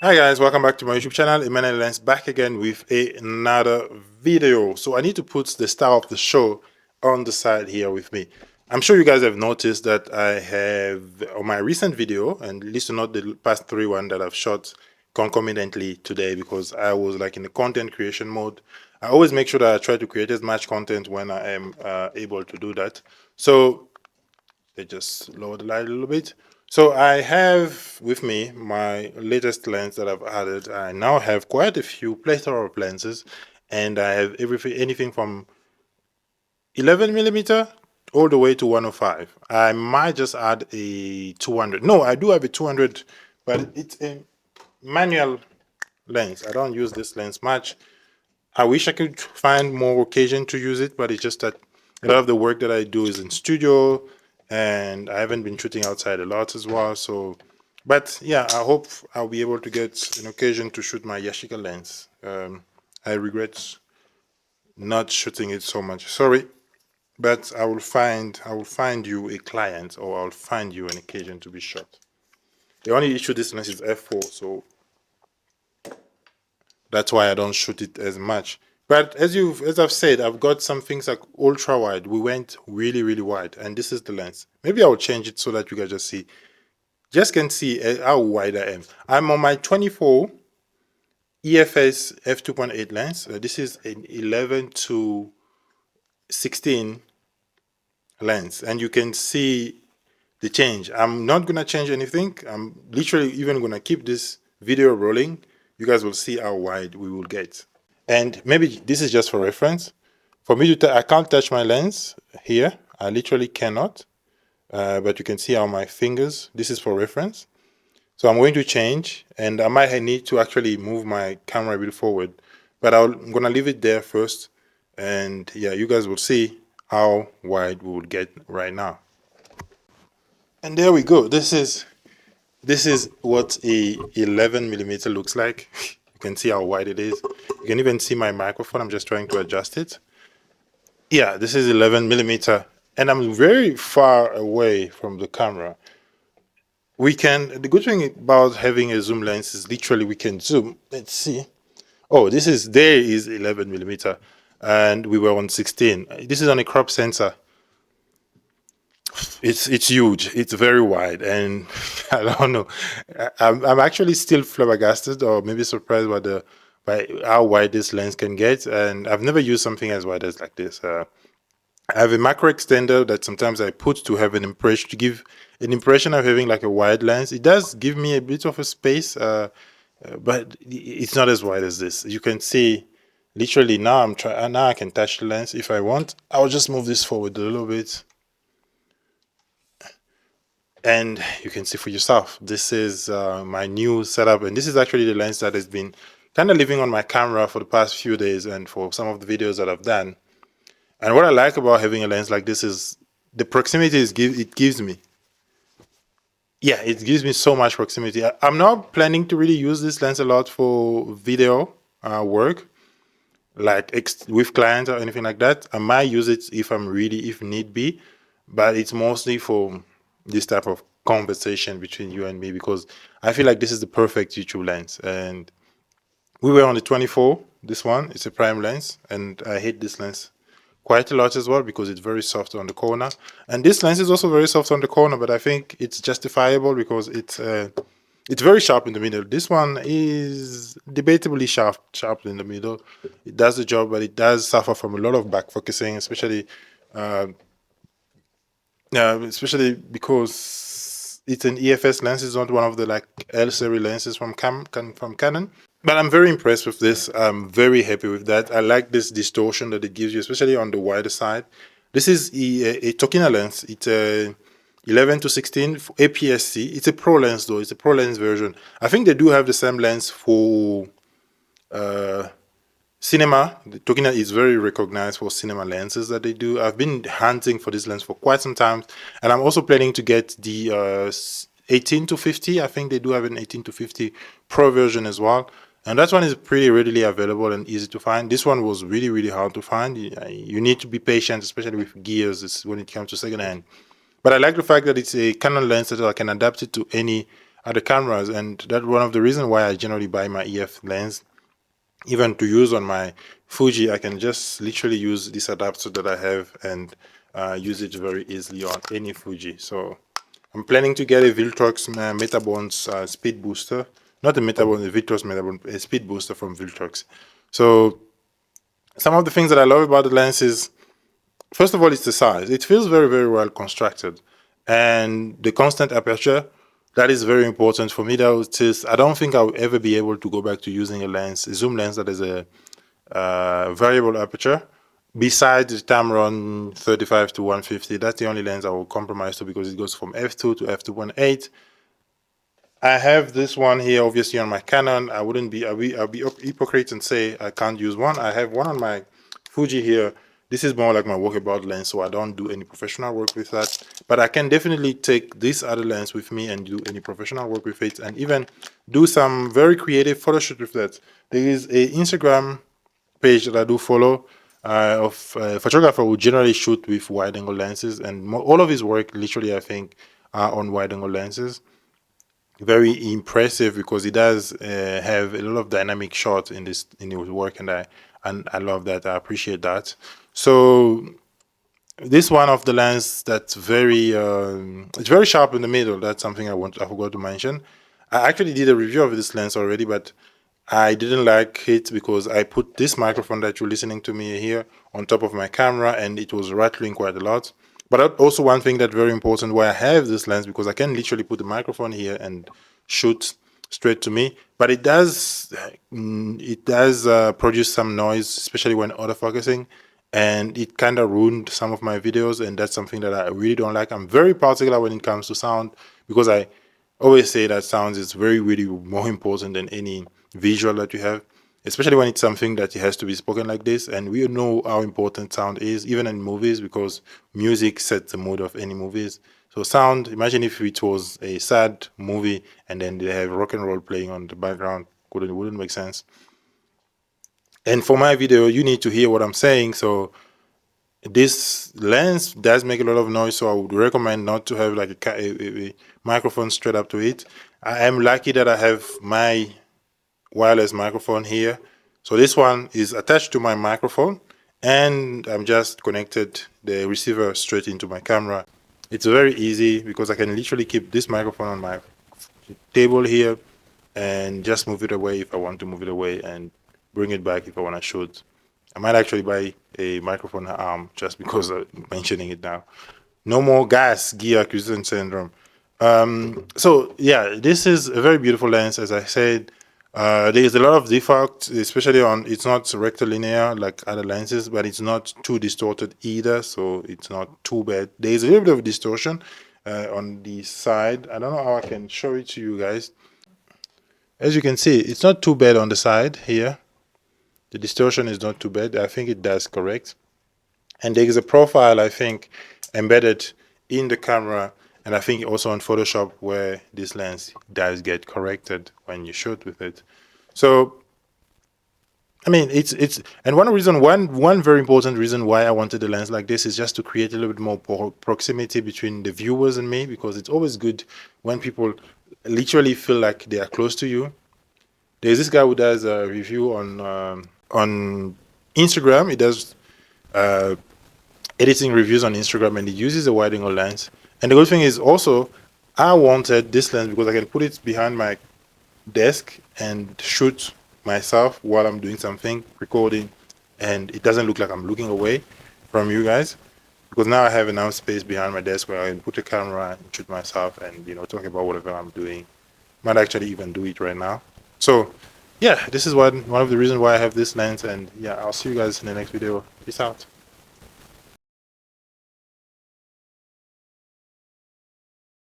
Hi guys, welcome back to my YouTube channel. Emmanuel Lens back again with another video. So I need to put the star of the show on the side here with me. I'm sure you guys have noticed that I have on my recent video, and at least not the past three one that I've shot concomitantly today because I was like in the content creation mode. I always make sure that I try to create as much content when I am able to do that. So they just lower the light a little bit. So I have with me my latest lens that I've added. I now have quite a few plethora of lenses, and I have anything from 11 millimeter all the way to 105. I might just add a 200. No, I do have a 200, but it's a manual lens. I don't use this lens much. I wish I could find more occasion to use it, but it's just that a lot of the work that I do is in studio, and I haven't been shooting outside a lot as well. So, but yeah, I hope I'll be able to get an occasion to shoot my Yashica lens. I regret not shooting it so much. Sorry, but I will find you a client, or I'll find you an occasion to be shot. The only issue this lens is f4, so that's why I don't shoot it as much. But as I've said, I've got some things like ultra wide. We went really, really wide, and this is the lens. Maybe I'll change it so that you guys can see how wide I am. I'm on my 24 EFS f2.8 lens. This is an 11 to 16 lens, and you can see the change. I'm not gonna change anything. I'm literally even gonna keep this video rolling. You guys will see how wide we will get. And maybe this is just for reference. For me I can't touch my lens here. I literally cannot. But you can see how my fingers, this is for reference. So I'm going to change, and I might need to actually move my camera a bit forward. But I'm going to leave it there first. And yeah, you guys will see how wide we will get right now. And there we go. This is what a 11 millimeter looks like. You can see how wide it is. You can even see my microphone. I'm just trying to adjust it. Yeah, this is 11 millimeter, and I'm very far away from the camera. The good thing about having a zoom lens is literally we can zoom. Let's see. Oh, there is 11 millimeter, and we were on 16. This is on a crop sensor. It's huge. It's very wide, and I don't know. I'm actually still flabbergasted, or maybe surprised by how wide this lens can get. And I've never used something as wide as like this. I have a macro extender that sometimes I put to have an impression, to give an impression of having like a wide lens. It does give me a bit of a space, but it's not as wide as this. You can see, literally now now I can touch the lens if I want. I'll just move this forward a little bit, and you can see for yourself. This is my new setup, and this is actually the lens that has been kind of living on my camera for the past few days, and for some of the videos that I've done. And what I like about having a lens like this is the proximity it gives me. Yeah, it gives me so much proximity. I'm not planning to really use this lens a lot for video work, like with clients or anything like that. I might use it if need be, but it's mostly for this type of conversation between you and me, because I feel like this is the perfect YouTube lens. And we were on the 24. This one, it's a prime lens, and I hate this lens quite a lot as well because it's very soft on the corner. And this lens is also very soft on the corner, but I think it's justifiable because it's very sharp in the middle. This one is debatably sharp in the middle. It does the job, but it does suffer from a lot of back focusing, especially because it's an EFS lens. It's not one of the like L series lenses from Canon. But I'm very impressed with this. I'm very happy with that. I like this distortion that it gives you, especially on the wider side. This is a tokina lens. It's a 11 to 16 APS-C. It's a pro lens though. It's a pro lens version. I think they do have the same lens for cinema. The tokina is very recognized for cinema lenses that they do. I've been hunting for this lens for quite some time, and I'm also planning to get the 18 to 50. I think they do have an 18 to 50 pro version as well. And that one is pretty readily available and easy to find. This one was really, really hard to find. You need to be patient, especially with gears when it comes to secondhand. But I like the fact that it's a Canon lens that I can adapt it to any are the cameras, and that's one of the reasons why I generally buy my EF lens. Even to use on my Fuji, I can just literally use this adapter that I have and use it very easily on any Fuji. So I'm planning to get a Viltrox Metabones speed booster, not a Metabones, a Viltrox Metabones, a speed booster from Viltrox. So some of the things that I love about the lens is, first of all, it's the size. It feels very, very well constructed, and the constant aperture. That is very important for me. I don't think I'll ever be able to go back to using a zoom lens that is a variable aperture. Besides the Tamron 35 to 150, that's the only lens I will compromise to, because it goes from f2 to f2.8. I have this one here, obviously, on my Canon. I'll be hypocrite and say I can't use one. I have one on my Fuji here. This is more like my walkabout lens, so I don't do any professional work with that. But I can definitely take this other lens with me and do any professional work with it, and even do some very creative photo shoot with that. There is a Instagram page that I do follow of a photographer who generally shoot with wide-angle lenses, and all of his work, literally, I think, are on wide-angle lenses. Very impressive, because he does have a lot of dynamic shots in his work, and I love that. I appreciate that. So this one of the lens that's very it's very sharp in the middle. That's something I forgot to mention. I actually did a review of this lens already, but I didn't like it because I put this microphone that you're listening to me here on top of my camera, and it was rattling quite a lot. But also one thing that's very important why I have this lens, because I can literally put the microphone here and shoot straight to me. But it does produce some noise, especially when autofocusing, and it kind of ruined some of my videos, and that's something that I really don't like. I'm very particular when it comes to sound, because I always say that sound is really more important than any visual that you have, especially when it's something that it has to be spoken like this. And we know how important sound is, even in movies, because music sets the mood of any movies. So sound, imagine if it was a sad movie and then they have rock and roll playing on the background. It wouldn't make sense. And for my video, you need to hear what I'm saying. So this lens does make a lot of noise, so I would recommend not to have like a microphone straight up to it. I am lucky that I have my wireless microphone here. So this one is attached to my microphone, and I'm just connected the receiver straight into my camera. It's very easy, because I can literally keep this microphone on my table here and just move it away if I want to move it away, and bring it back if I want to shoot. I might actually buy a microphone arm just because I'm mentioning it now. No more gas gear acquisition syndrome. So yeah, this is a very beautiful lens. As I said, there is a lot of defect, especially on, it's not rectilinear like other lenses, but it's not too distorted either, so it's not too bad. There is a little bit of distortion on the side. I don't know how I can show it to you guys. As you can see, it's not too bad on the side here. The distortion is not too bad. I think it does correct. And there is a profile, I think, embedded in the camera, and I think also on Photoshop, where this lens does get corrected when you shoot with it. So, I mean, and one very important reason why I wanted a lens like this is just to create a little bit more proximity between the viewers and me, because it's always good when people literally feel like they are close to you. There's this guy who does a review on Instagram. He does editing reviews on Instagram, and he uses a wide-angle lens. And the good thing is also, I wanted this lens because I can put it behind my desk and shoot myself while I'm doing something, recording, and it doesn't look like I'm looking away from you guys, because now I have enough space behind my desk where I can put a camera and shoot myself and, you know, talk about whatever I'm doing. Might actually even do it right now. So yeah, this is one of the reasons why I have this lens, and yeah, I'll see you guys in the next video. Peace out.